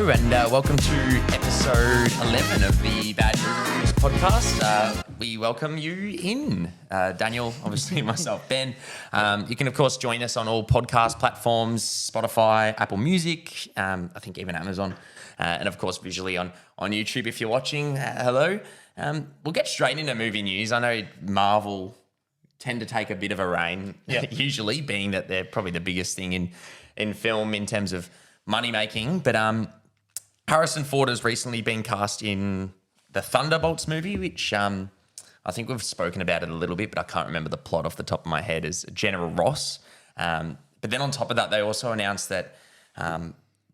Hello and welcome to episode 11 of the Bad News podcast. We welcome you in. Daniel, obviously myself, Ben. You can, of course, join us on all podcast platforms, Spotify, Apple Music, I think even Amazon, and, of course, visually on YouTube if you're watching. Hello. We'll get straight into movie news. I know Marvel tend to take a bit of a reign, usually, being that they're probably the biggest thing in film in terms of money making. But Harrison Ford has recently been cast in the Thunderbolts movie, which I think we've spoken about it a little bit, but I can't remember the plot off the top of my head, as General Ross. But then on top of that, they also announced that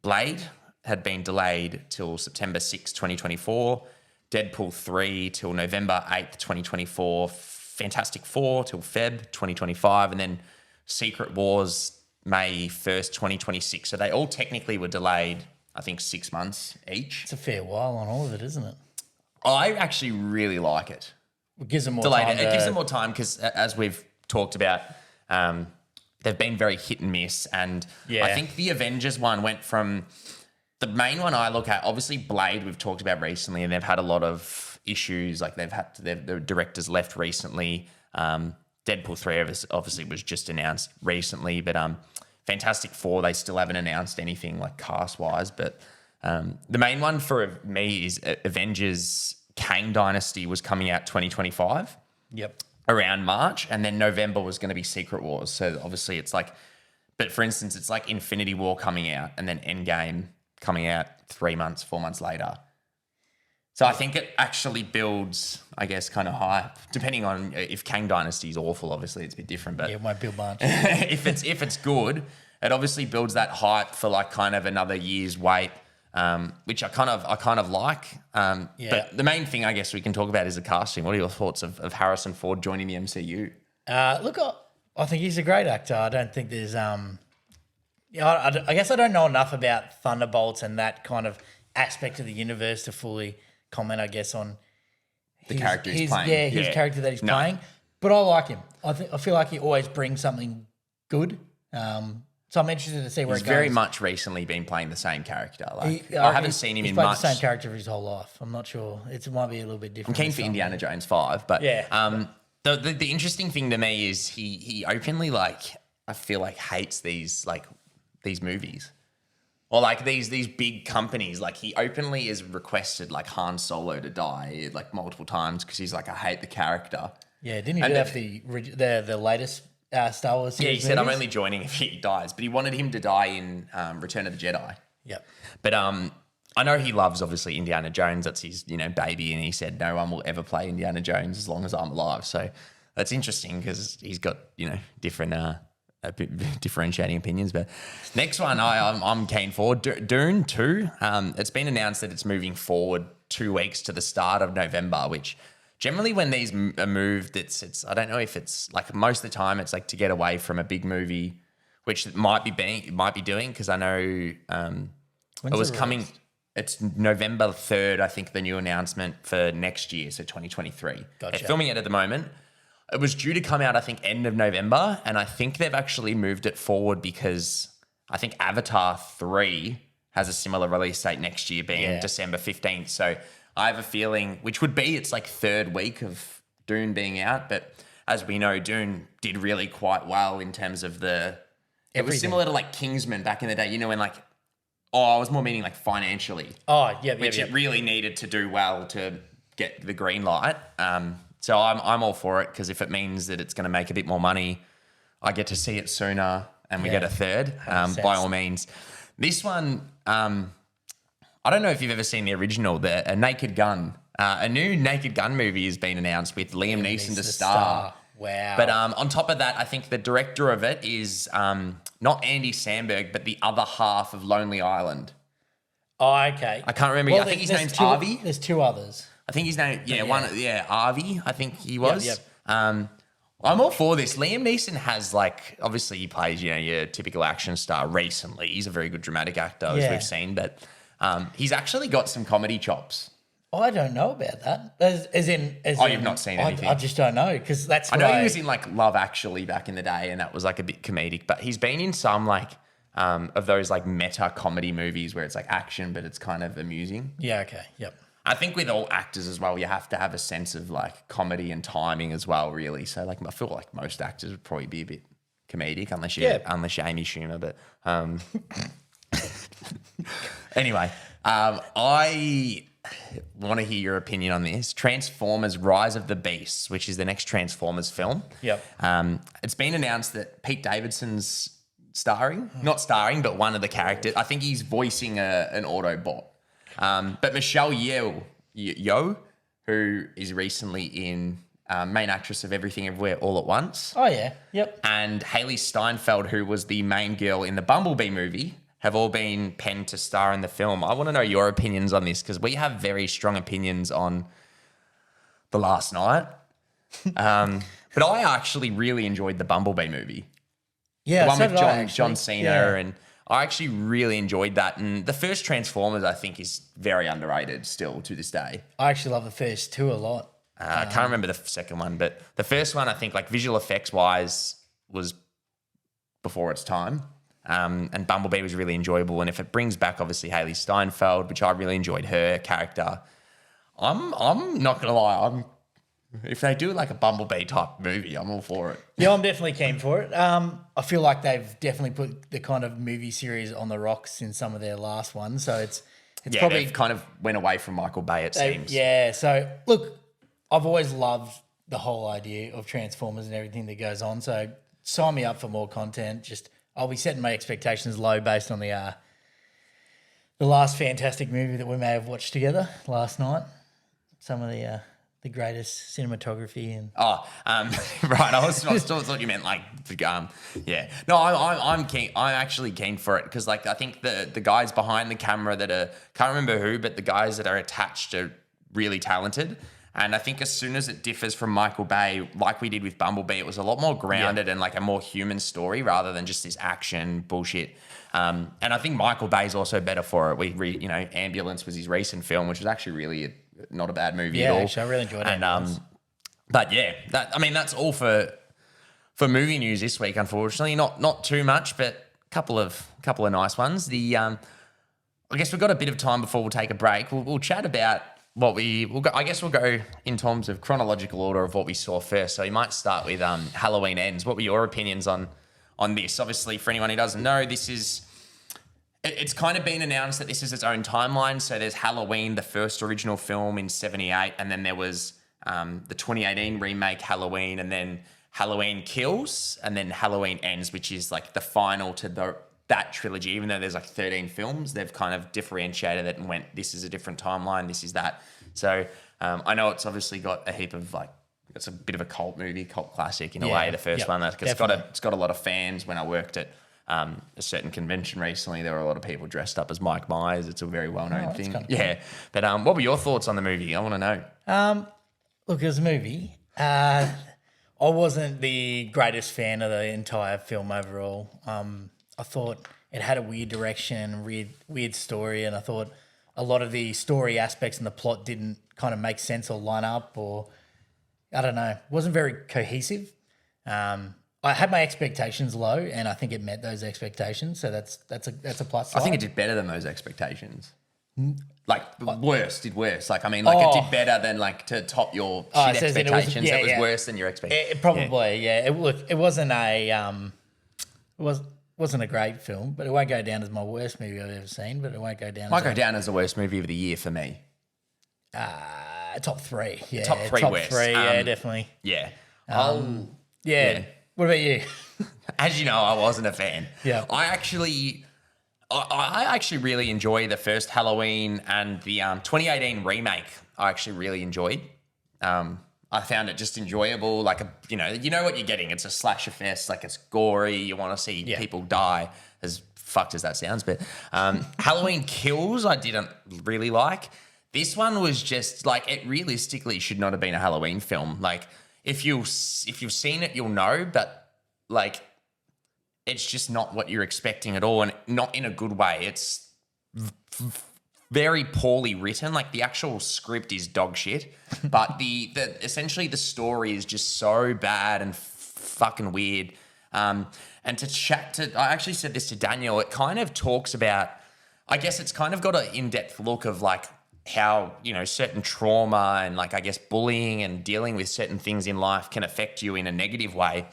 Blade had been delayed till September 6, 2024, Deadpool 3 till November 8th, 2024, Fantastic Four till Feb 2025, and then Secret Wars May 1st, 2026. So they all technically were delayed, I think, 6 months each. It's a fair while on all of it, isn't it? I actually really like it. It gives them more Delayed. time. It gives them more time because, as we've talked about, they've been very hit and miss. And I think the Avengers one went from the main one I look at, obviously Blade we've talked about recently, and they've had a lot of issues. Like the directors left recently. Deadpool 3 obviously was just announced recently, but Fantastic Four, they still haven't announced anything like cast-wise. But the main one for me is Avengers Kang Dynasty was coming out 2025. Yep. Around March, and then November was going to be Secret Wars. So obviously it's like, but for instance, it's like Infinity War coming out and then Endgame coming out 3 months, 4 months later. So I think it actually builds, I guess, kind of hype, depending on if Kang Dynasty is awful. Obviously, it's a bit different, but it won't build much. if it's good, it obviously builds that hype for like kind of another year's wait, which I kind of like. But the main thing I guess we can talk about is the casting. What are your thoughts of Harrison Ford joining the MCU? Look, I think he's a great actor. I don't think there's I guess I don't know enough about Thunderbolts and that kind of aspect of the universe to fully comment, I guess, on The character he's playing. Yeah, his character that he's playing. But I like him. I feel like he always brings something good. So I'm interested to see where He's it goes. very much recently been playing the same character. Like I haven't seen him he's in played much. the same character his whole life. I'm not sure. It might be a little bit I'm different. keen for Indiana Jones 5, but the interesting thing to me is he openly, like, I feel like hates these movies. Or like these big companies, like he openly has requested like Han Solo to die like multiple times because he's like, I hate the character. Yeah, didn't he do that for the latest Star Wars series? Yeah, he said, I'm only joining if he dies, but he wanted him to die in Return of the Jedi. Yep. But I know he loves obviously Indiana Jones. That's his baby, and he said no one will ever play Indiana Jones as long as I'm alive. So that's interesting because he's got different. A bit differentiating opinions, but next one I'm keen for Dune 2. It's been announced that it's moving forward 2 weeks to the start of November, which generally when these are moved, it's I don't know if it's like most of the time it's like to get away from a big movie, which it might be doing because I know it was coming. It's November 3rd, I think, the new announcement for next year, so 2023. Gotcha. They're filming it at the moment. It was due to come out, I think, end of November, and I think they've actually moved it forward because I think Avatar 3 has a similar release date next year, being December 15th. So I have a feeling, which would be its like third week of Dune being out, but as we know, Dune did really quite well in terms of it was similar to like Kingsman back in the day, when like, I was more meaning like financially. Oh, yeah. Which it really needed to do well to get the green light. So I'm all for it because if it means that it's going to make a bit more money, I get to see it sooner and we get a third, by all means. This one, I don't know if you've ever seen the original, A Naked Gun. A new Naked Gun movie has been announced with Liam Neeson to star. Wow. But on top of that, I think the director of it is not Andy Samberg, but the other half of Lonely Island. Oh, okay. I can't remember. I think his name's Avi. There's two others. I think his name, Avi, I think he was. Yep. I'm all for this. Liam Neeson has obviously he plays, your typical action star recently. He's a very good dramatic actor, as we've seen, but he's actually got some comedy chops. I don't know about that. You've not seen anything? I just don't know because that's. I know he was in Love Actually back in the day, and that was a bit comedic. But he's been in some of those like meta comedy movies where it's like action, but it's kind of amusing. Yeah. Okay. Yep. I think with all actors as well, you have to have a sense of like comedy and timing as well, really. So like I feel like most actors would probably be a bit comedic unless you're Amy Schumer. But anyway, I want to hear your opinion on this. Transformers: Rise of the Beasts, which is the next Transformers film. Yep. It's been announced that Pete Davidson's not starring, but one of the characters. I think he's voicing an Autobot. But Michelle Yeoh, who is recently in main actress of Everything Everywhere All at Once. Oh, yeah. Yep. And Haley Steinfeld, who was the main girl in the Bumblebee movie, have all been penned to star in the film. I want to know your opinions on this because we have very strong opinions on The Last Night. But I actually really enjoyed the Bumblebee movie. Yeah, the one so with did I, John Cena, Yeah. and I actually really enjoyed that. And the first Transformers, I think, is very underrated still to this day. I actually love the first two a lot. I can't remember the second one, but the first one, I think, like visual effects wise, was before its time. And Bumblebee was really enjoyable. And if it brings back, obviously, Haley Steinfeld, which I really enjoyed her character, I'm not gonna lie, if they do like a Bumblebee type movie, I'm all for it. Yeah, I'm definitely keen for it. I feel like they've definitely put the kind of movie series on the rocks in some of their last ones. So it's probably they've kind of went away from Michael Bay, it seems. Yeah. So look, I've always loved the whole idea of Transformers and everything that goes on. So sign me up for more content. Just I'll be setting my expectations low based on the last fantastic movie that we may have watched together last night. Some of the greatest cinematography and right. I still thought you meant like yeah. No, I'm keen. I'm actually keen for it because like I think the guys behind the camera that are can't remember who, but the guys that are attached are really talented. And I think as soon as it differs from Michael Bay, like we did with Bumblebee, it was a lot more grounded and like a more human story rather than just this action bullshit. And I think Michael Bay's also better for it. Ambulance was his recent film, which was actually really not a bad movie at all. Actually, I really enjoyed it. And but yeah, that's all for movie news this week. Unfortunately, not too much, but a couple of nice ones. I guess we've got a bit of time before we'll take a break. We'll chat about what we'll go. I guess we'll go in terms of chronological order of what we saw first. So you might start with Halloween Ends. What were your opinions on this? Obviously, for anyone who doesn't know, it's kind of been announced that this is its own timeline. So there's Halloween, the first original film in 1978, and then there was the 2018 remake Halloween, and then Halloween Kills, and then Halloween Ends, which is like the final to that trilogy. Even though there's like 13 films, they've kind of differentiated it and went, this is a different timeline, this is that. So I know it's obviously got a heap of like, it's a bit of a cult classic in a way, the first one. It's got a lot of fans. When I worked at a certain convention recently, there were a lot of people dressed up as Mike Myers. It's a very well-known thing. Cool. But what were your thoughts on the movie? I want to know. Look, as a movie, I wasn't the greatest fan of the entire film overall. I thought it had a weird direction, weird story, and I thought a lot of the story aspects and the plot didn't kind of make sense or line up, or I don't know, it wasn't very cohesive. I had my expectations low, and I think it met those expectations, so that's a plus side. I think it did better than those expectations. Like did worse. Like it did better than like to top your shit expectations. It was worse than your expectations. It probably, It wasn't wasn't a great film, but it won't go down as my worst movie I've ever seen. But it won't go down. Might go down as the worst movie of the year for me. Top three. Yeah, top three. Yeah, definitely. Yeah. Yeah. What about you? As you know, I wasn't a fan. Yeah. I actually really enjoy the first Halloween and the 2018 remake. I actually really enjoyed. I found it just enjoyable. Like you know what you're getting. It's a slasher fest. Like it's gory. You want to see people die. As fucked as that sounds, but Halloween Kills I didn't really like. This one was just like it realistically should not have been a Halloween film. Like if you've seen it, you'll know, but like it's just not what you're expecting at all, and not in a good way. It's very poorly written. Like the actual script is dog shit, but the essentially the story is just so bad and fucking weird. And I actually said this to Daniel, it kind of talks about, I guess it's kind of got an in-depth look of like how, certain trauma and like, I guess, bullying and dealing with certain things in life can affect you in a negative way.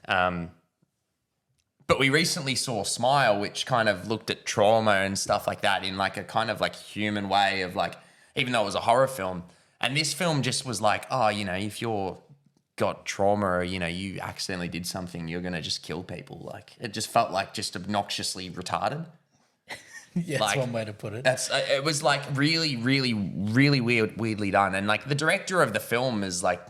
But we recently saw Smile, which kind of looked at trauma and stuff like that in like a kind of like human way of like, even though it was a horror film. And this film just was like, if you're got trauma or, you accidentally did something, you're going to just kill people. Like it just felt like just obnoxiously retarded. Yeah, that's one way to put it. It was like really, really, really weirdly done. And like the director of the film is like,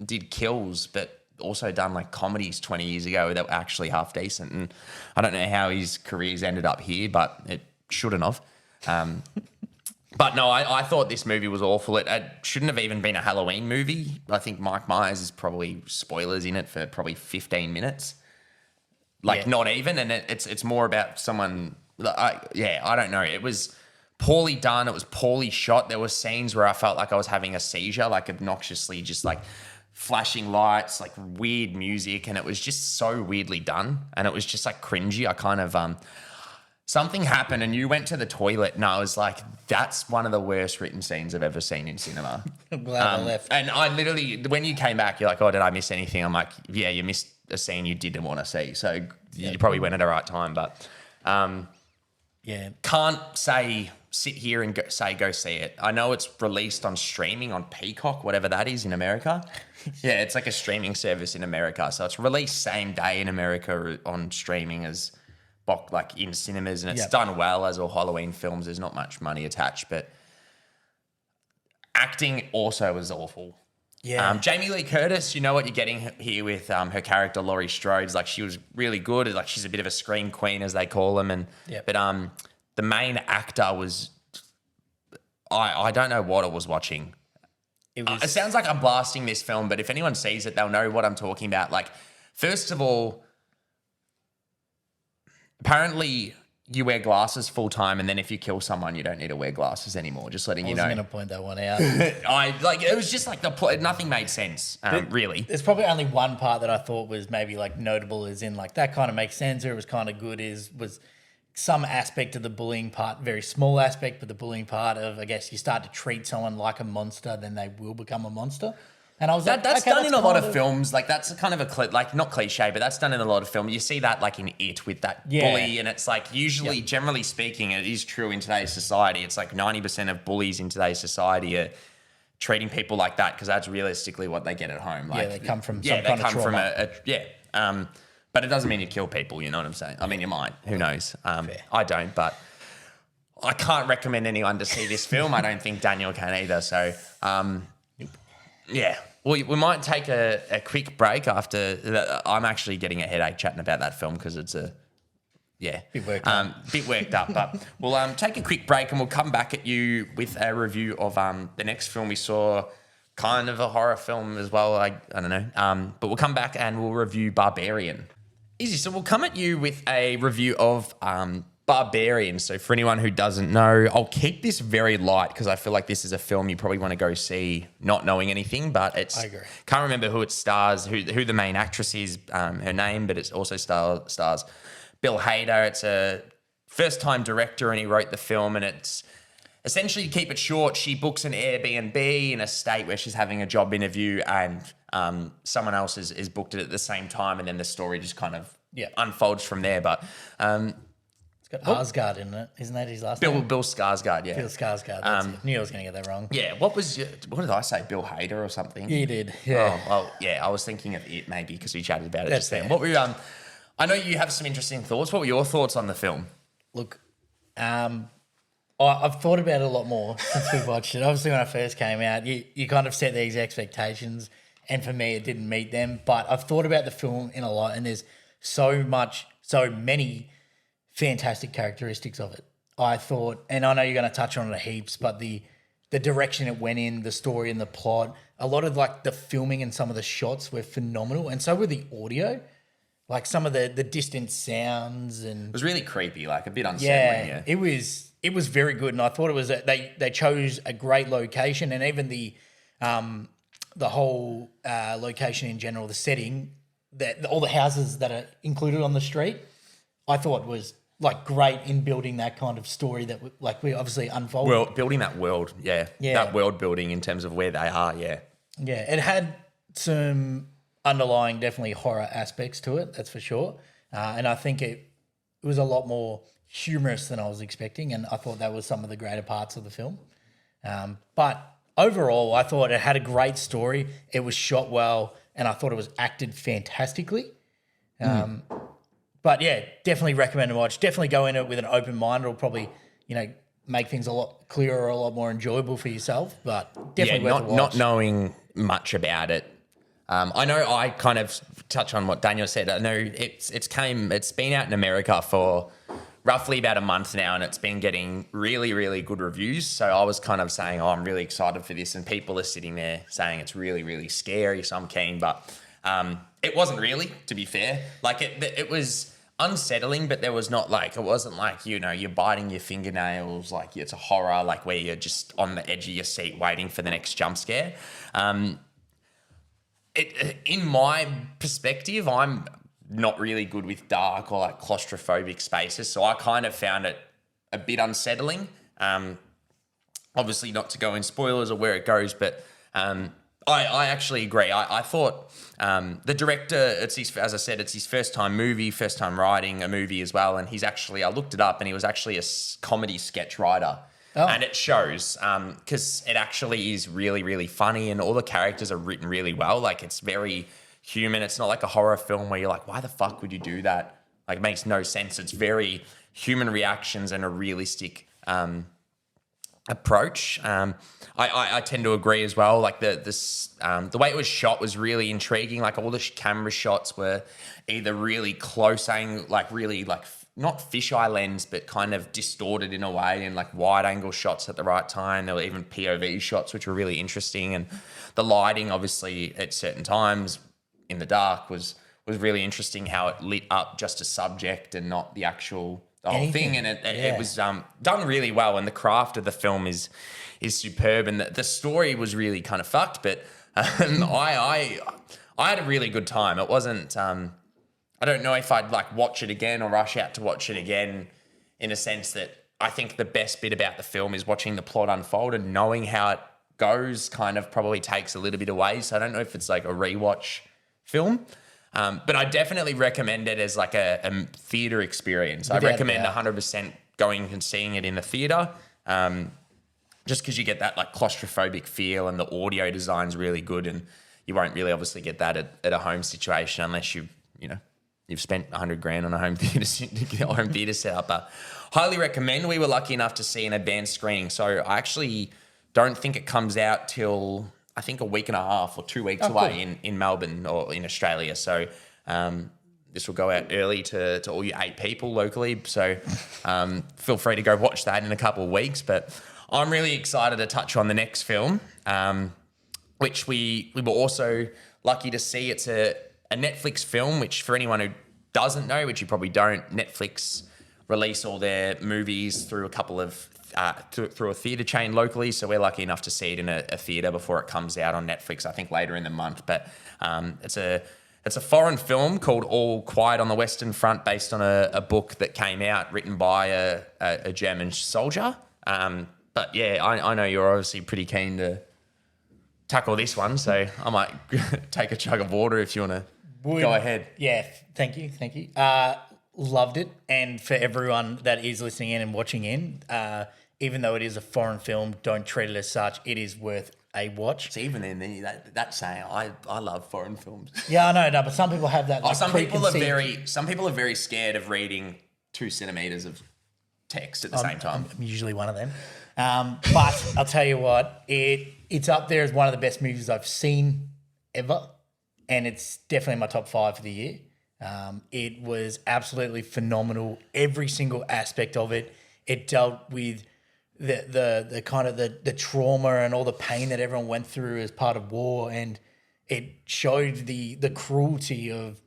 did Kills, but also done like comedies 20 years ago that were actually half decent. And I don't know how his career's ended up here, but it shouldn't have. But no, I thought this movie was awful. It shouldn't have even been a Halloween movie. I think Mike Myers is probably spoilers in it for probably 15 minutes. Not even. And it's more about someone, I don't know. It was poorly done. It was poorly shot. There were scenes where I felt like I was having a seizure, like obnoxiously just like flashing lights, like weird music. And it was just so weirdly done. And it was just like cringy. I kind of, something happened and you went to the toilet and I was like, that's one of the worst written scenes I've ever seen in cinema. I'm glad I left. And I literally, when you came back, you're like, oh, did I miss anything? I'm like, yeah, you missed a scene you didn't want to see. So you probably went at the right time. But can't sit here and go see it. I know it's released on streaming on Peacock, whatever that is in America. Yeah, it's like a streaming service in America. So it's released same day in America on streaming as like in cinemas, and it's done well as all Halloween films. There's not much money attached, but acting also was awful. Yeah. Jamie Lee Curtis, you know what you're getting here with her character Laurie Strode. Like she was really good. Like she's a bit of a scream queen as they call them, but the main actor was I don't know what I was watching. It sounds like I'm blasting this film, but if anyone sees it, they'll know what I'm talking about. Like, first of all, apparently you wear glasses full time, and then if you kill someone, you don't need to wear glasses anymore. Just letting you know. I was going to point that one out. It was just like nothing made sense, really. There's probably only one part that I thought was maybe like notable, as in like that kind of makes sense, or it was kind of good. Was some aspect of the bullying part, very small aspect, but the bullying part of, I guess, you start to treat someone like a monster, then they will become a monster. And I was like, that's done in a lot of films. Like that's kind of not cliche, but that's done in a lot of films. You see that like in It with that bully, and it's like usually, generally speaking, it is true in today's society. It's like 90% of bullies in today's society are treating people like that because that's realistically what they get at home. Like, they come from some kind of trauma. But it doesn't mean you kill people. You know what I'm saying? I mean, you might. Who knows? I don't, but I can't recommend anyone to see this film. I don't think Daniel can either. So, we might take a quick break after that. I'm actually getting a headache chatting about that film because it's bit worked up. But we'll take a quick break and we'll come back at you with a review of the next film we saw. Kind of a horror film as well. I don't know. But we'll come back and we'll review Barbarian. Easy. So we'll come at you with a review of Barbarian. So for anyone who doesn't know, I'll keep this very light because I feel like this is a film you probably want to go see not knowing anything, but I agree. Can't remember who it stars, who the main actress is, her name, but it also stars Bill Hader. It's a first-time director and he wrote the film, and it's essentially, to keep it short, she books an Airbnb in a state where she's having a job interview and someone else is booked it at the same time, and then the story just kind of unfolds from there. But it's got Skarsgård in it, isn't that his last name? Bill Skarsgård, yeah. Bill Skarsgård. That's it. Knew I was going to get that wrong. Yeah. What did I say? Bill Hader or something? You did. Yeah. Oh, well, yeah. I was thinking of It maybe because we chatted about it just then. What were you? I know you have some interesting thoughts. What were your thoughts on the film? Look, I've thought about it a lot more since we watched it. Obviously, when I first came out, you kind of set these expectations, and for me, it didn't meet them. But I've thought about the film in a lot, and there's so many fantastic characteristics of it. I thought, and I know you're going to touch on it heaps, but the direction it went in, the story and the plot, a lot of like the filming and some of the shots were phenomenal, and so were the audio. Like some of the distant sounds, and it was really creepy, like a bit unsettling. Yeah, it was very good, and I thought it was they chose a great location, and even the whole location in general, the setting that all the houses that are included on the street, I thought was like great in building that kind of story that we obviously unfolded. Well, building that world, Yeah. that world building in terms of where they are, Yeah, it had some underlying definitely horror aspects to it, that's for sure. And I think it was a lot more humorous than I was expecting, and I thought that was some of the greater parts of the film. But overall, I thought it had a great story. It was shot well, and I thought it was acted fantastically. But yeah, definitely recommend to watch. Definitely go into it with an open mind. It'll probably, make things a lot clearer, a lot more enjoyable for yourself. But definitely worth a watch. Not knowing much about it. I know I kind of touch on what Daniel said. I know it's been out in America for roughly about a month now, and it's been getting really, really good reviews. So I was kind of saying, I'm really excited for this, and people are sitting there saying it's really, really scary. So I'm keen, but it wasn't really, to be fair. Like it was unsettling, but there was not like, it wasn't like, you're biting your fingernails, like it's a horror, like where you're just on the edge of your seat waiting for the next jump scare. In my perspective, I'm not really good with dark or like claustrophobic spaces, so I kind of found it a bit unsettling. Obviously not to go in spoilers or where it goes, but I actually agree. I thought the director, as I said, it's his first time writing a movie as well, and he's actually, I looked it up, and he was actually a comedy sketch writer. Oh. And it shows because it actually is really, really funny, and all the characters are written really well. Like, it's very human. It's not like a horror film where you're like, why the fuck would you do that? Like, it makes no sense. It's very human reactions and a realistic approach. I tend to agree as well. Like the way it was shot was really intriguing. Like, all the camera shots were either really close angle, like really like not fisheye lens, but kind of distorted in a way, and like wide angle shots at the right time. There were even POV shots, which were really interesting. And the lighting, obviously, at certain times in the dark was really interesting, how it lit up just a subject and not the whole thing. And it was done really well. And the craft of the film is superb. And the story was really kind of fucked, but I had a really good time. It wasn't, I don't know if I'd like watch it again or rush out to watch it again, in a sense that I think the best bit about the film is watching the plot unfold, and knowing how it goes kind of probably takes a little bit away. So I don't know if it's like a rewatch film, but I definitely recommend it as like a theatre experience. I recommend 100% going and seeing it in the theatre, just because you get that like claustrophobic feel, and the audio design's really good, and you won't really obviously get that at a home situation unless you've spent $100,000 on a home theatre setup. But highly recommend. We were lucky enough to see an advanced screening, so I actually don't think it comes out till I think a week and a half or 2 weeks away in Melbourne or in Australia. So this will go out early to all you 8 people locally. So feel free to go watch that in a couple of weeks. But I'm really excited to touch on the next film, which we were also lucky to see. It's a Netflix film, which for anyone who doesn't know, which you probably don't, Netflix release all their movies through a couple of through a theatre chain locally. So we're lucky enough to see it in a theatre before it comes out on Netflix, I think later in the month. But it's a foreign film called All Quiet on the Western Front, based on a book that came out written by a German soldier. But yeah, I know you're obviously pretty keen to tackle this one, so I might take a chug of water if you want to go ahead. Yeah, thank you. Loved it. And for everyone that is listening in and watching in, even though it is a foreign film, don't treat it as such. It is worth a watch. So even then, that saying, I love foreign films. Yeah, I know, but some people have that. Like, some people are very scared of reading 2 centimeters of text at the same time. I'm usually one of them. But I'll tell you what, it's up there as one of the best movies I've seen ever, and it's definitely in my top 5 for the year. It was absolutely phenomenal. Every single aspect of it. It dealt with the kind of the trauma and all the pain that everyone went through as part of war, and it showed the cruelty of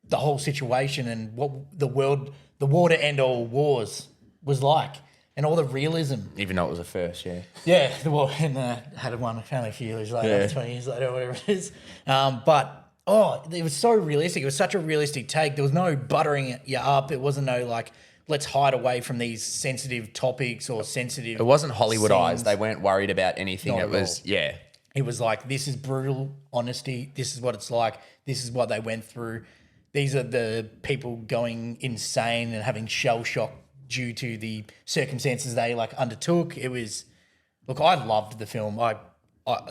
the whole situation and what the war to end all wars was like, and all the realism. Even though it was a first, yeah. Yeah, the war, and had one only a few years later, 20 years later, whatever it is. But Oh, it was so realistic. It was such a realistic take. There was no buttering you up. It wasn't no like, let's hide away from these sensitive topics or sensitive. It wasn't Hollywoodized. scenes. They weren't worried about anything. Not It at was, all. yeah. It was like, this is brutal honesty. This is what it's like. This is what they went through. These are the people going insane and having shell shock due to the circumstances they like undertook. It was, look, I loved the film.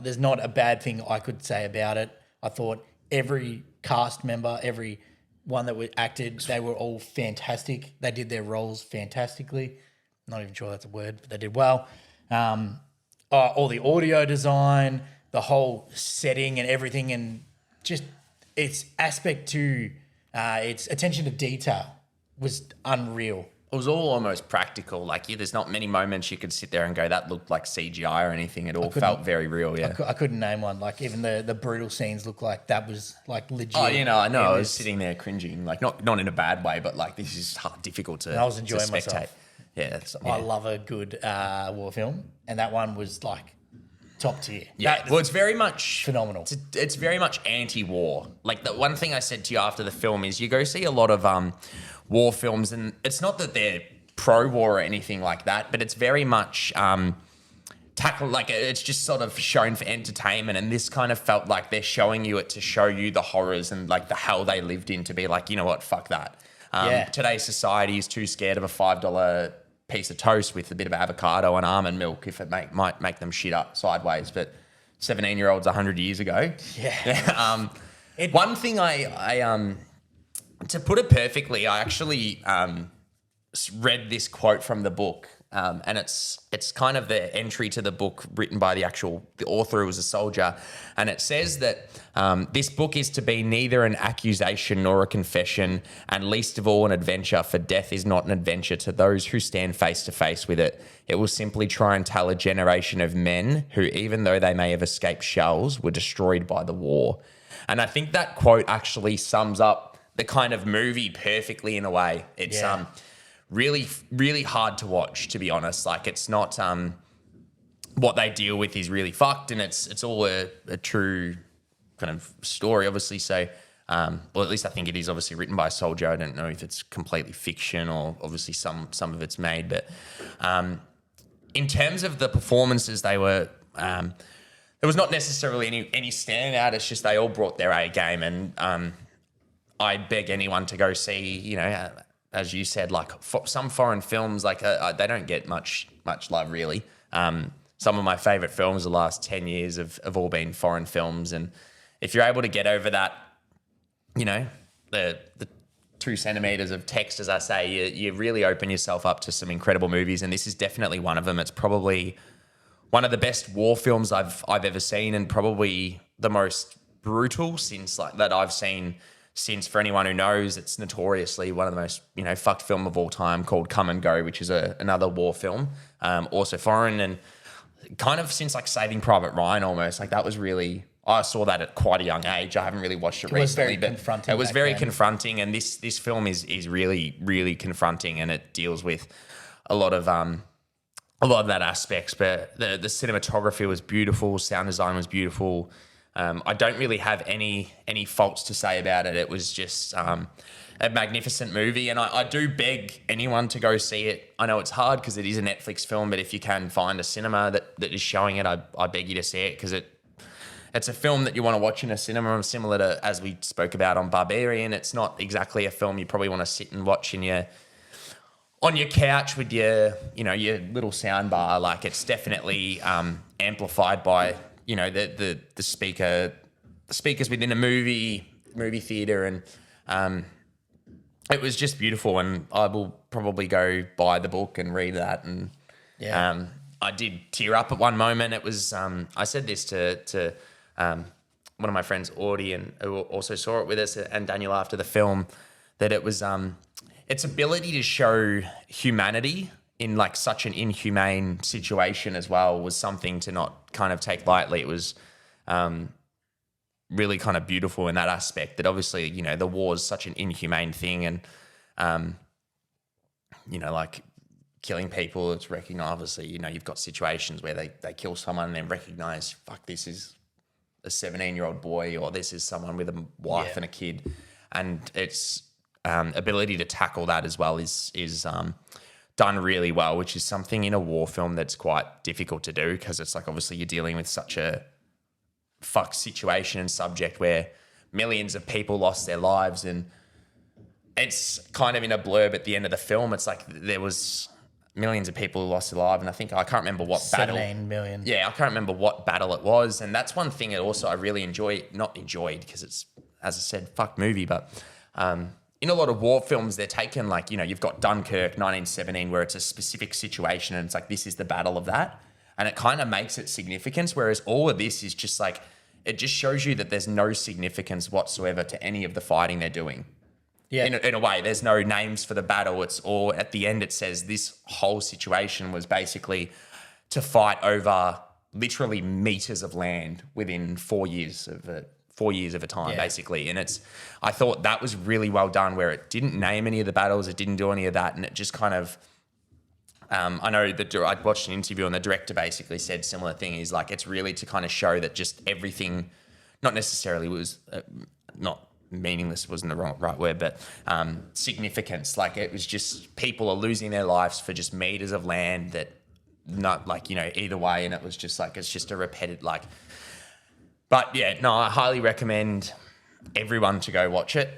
There's not a bad thing I could say about it. I thought every cast member, every one that acted, they were all fantastic. They did their roles fantastically. Not even sure that's a word, but they did well. All the audio design, the whole setting and everything, and just its aspect to its attention to detail was unreal. It was all almost practical. Like, there's not many moments you could sit there and go, that looked like CGI or anything. It all felt very real, yeah. I couldn't name one. Like, even the brutal scenes looked like that was like legit. Oh, I know. I was sitting there cringing, like not in a bad way, but like this is difficult to. I was enjoying to spectate. myself. Yeah, I love a good war film, and that one was like top tier. Yeah, well, it's very much phenomenal. It's very much anti-war. Like, the one thing I said to you after the film is you go see a lot of war films, and it's not that they're pro-war or anything like that, but it's very much tackle, like, it's just sort of shown for entertainment. And this kind of felt like they're showing you it to show you the horrors and like the hell they lived in, to be like, you know what, fuck that. Today's society is too scared of a $5 piece of toast with a bit of avocado and almond milk if it might make them shit up sideways. But 17-year-olds 100 years ago. Yeah. One thing I to put it perfectly, I actually read this quote from the book, and it's kind of the entry to the book written by the author, who was a soldier, and it says that this book is to be neither an accusation nor a confession, and least of all an adventure, for death is not an adventure to those who stand face to face with it. It will simply try and tell a generation of men who, even though they may have escaped shells, were destroyed by the war. And I think that quote actually sums up the kind of movie perfectly in a way. It's really, really hard to watch, to be honest. Like, it's not what they deal with is really fucked, and it's all a true kind of story, obviously. So, well, at least I think it is obviously written by a soldier. I don't know if it's completely fiction or obviously some of it's made, but in terms of the performances, they were. There was not necessarily any standout. It's just they all brought their A game, and I beg anyone to go see, as you said, like some foreign films, like they don't get much love, really. Some of my favourite films the last 10 years have all been foreign films, and if you're able to get over that, the 2 centimetres of text, as I say, you really open yourself up to some incredible movies, and this is definitely one of them. It's probably one of the best war films I've ever seen, and probably the most brutal that I've seen. Since, for anyone who knows, it's notoriously one of the most, fucked film of all time, called Come and Go, which is another war film, also foreign, and kind of since like Saving Private Ryan almost. Like, that was really, I saw that at quite a young age. I haven't really watched it recently, but confronting. It was very confronting, and this film is really, really confronting, and it deals with a lot of that aspects. But the cinematography was beautiful, sound design was beautiful. I don't really have any faults to say about it. It was just a magnificent movie, and I do beg anyone to go see it. I know it's hard because it is a Netflix film, but if you can find a cinema that is showing it, I beg you to see it, because it's a film that you want to watch in a cinema, similar to, as we spoke about on Barbarian. It's not exactly a film you probably want to sit and watch on your couch with your little sound bar. Like, it's definitely amplified by the speakers within a movie theater, and it was just beautiful. And I will probably go buy the book and read that. And I did tear up at one moment. It was I said this to one of my friends, Audie, and who also saw it with us, and Daniel, after the film, that it was its ability to show humanity in like such an inhumane situation as well was something to not kind of take lightly. It was really kind of beautiful in that aspect, that obviously, the war is such an inhumane thing, and like killing people, it's recognized. Obviously, you've got situations where they kill someone and then recognize, fuck, this is a 17-year-old boy, or this is someone with a wife and a kid, and its ability to tackle that as well is done really well, which is something in a war film that's quite difficult to do, because it's like obviously you're dealing with such a fucked situation and subject where millions of people lost their lives, and it's kind of in a blurb at the end of the film. It's like there was millions of people who lost their lives, and I can't remember what 17 million. Yeah, I can't remember what battle it was, and that's one thing that also I really not enjoyed because it's, as I said, fuck movie, but in a lot of war films, they're taken like, you've got Dunkirk, 1917, where it's a specific situation and it's like, this is the battle of that. And it kind of makes it significance, whereas all of this is just like, it just shows you that there's no significance whatsoever to any of the fighting they're doing. Yeah. In a way, there's no names for the battle. It's all, at the end, it says this whole situation was basically to fight over literally meters of land within 4 years of it. 4 years of a time, basically. And I thought that was really well done, where it didn't name any of the battles, it didn't do any of that, and it just kind of, I know that I'd watched an interview and the director basically said similar thing. He's like, it's really to kind of show that just everything, not necessarily was, not meaningless wasn't the right word, but significance. Like it was just people are losing their lives for just meters of land that not like, either way. And it was just like, it's just a repetitive, like, but yeah, no, I highly recommend everyone to go watch it.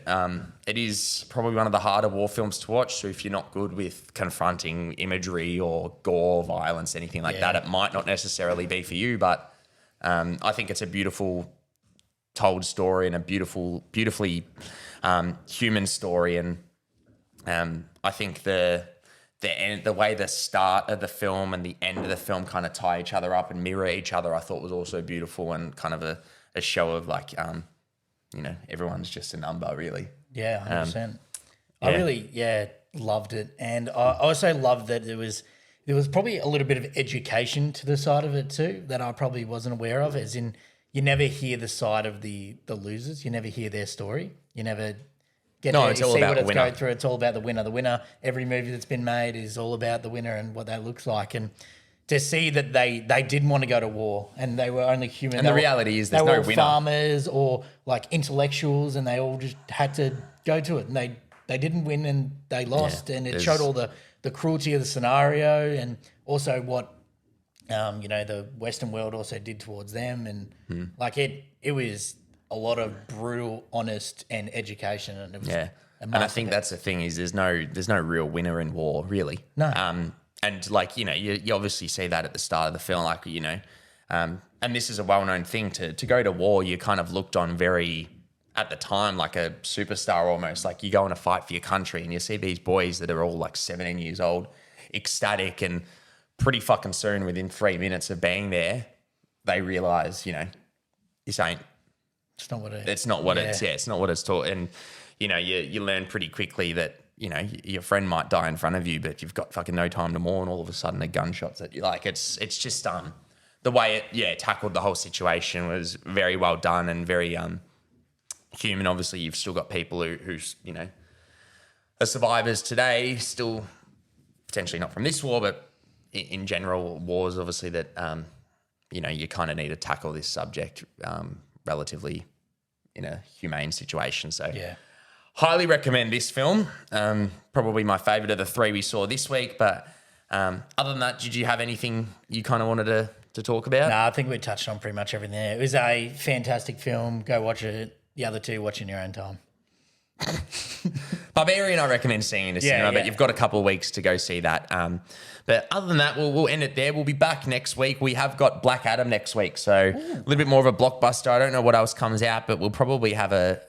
It is probably one of the harder war films to watch. So if you're not good with confronting imagery or gore, violence, anything like that, it might not necessarily be for you. But I think it's a beautiful told story and a beautifully human story. And I think the way the start of the film and the end of the film kind of tie each other up and mirror each other, I thought was also beautiful, and kind of a show of like, everyone's just a number, really. Yeah, 100%. I really, loved it. And I also loved that there was probably a little bit of education to the side of it too that I probably wasn't aware of, as in you never hear the side of the losers. You never hear their story. You never get to see what it's going through. It's all about the winner. The winner, every movie that's been made is all about the winner and what that looks like. And to see that they didn't want to go to war and they were only human. And the reality is there's no winner. They were farmers or like intellectuals, and they all just had to go to it. And they didn't win and they lost. Yeah, and it showed all the cruelty of the scenario, and also what, the Western world also did towards them. And like it was a lot of brutal, honest, and education, and it was and I think that's the thing is there's no real winner in war, really. No. And like you obviously see that at the start of the film, like and this is a well-known thing to go to war. You kind of looked on very at the time like a superstar almost. Like you go on a fight for your country, and you see these boys that are all like 17 years old, ecstatic, and pretty fucking soon, within 3 minutes of being there, they realise this ain't. It's not what it's not what it's taught. And, you learn pretty quickly that, your friend might die in front of you, but you've got fucking no time to mourn. All of a sudden, the gunshots at you. Like, it's just, the way it tackled the whole situation was very well done and very human. Obviously, you've still got people who's, are survivors today, still potentially not from this war, but in general, wars, obviously, that, you kind of need to tackle this subject relatively in a humane situation. So highly recommend this film. Probably my favourite of the three we saw this week. But other than that, did you have anything you kind of wanted to talk about? No, I think we touched on pretty much everything there. It was a fantastic film. Go watch it. The other two, watch in your own time. Barbarian, I recommend seeing in the cinema, but you've got a couple of weeks to go see that. But other than that, we'll end it there. We'll be back next week. We have got Black Adam next week, so a little bit more of a blockbuster. I don't know what else comes out, but we'll probably have a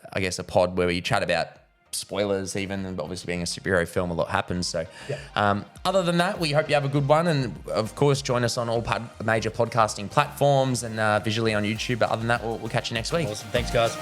pod where we chat about spoilers even, and obviously being a superhero film, a lot happens. So other than that, we hope you have a good one, and of course join us on all major podcasting platforms and visually on YouTube. But other than that, we'll catch you next week. Awesome. Thanks, guys.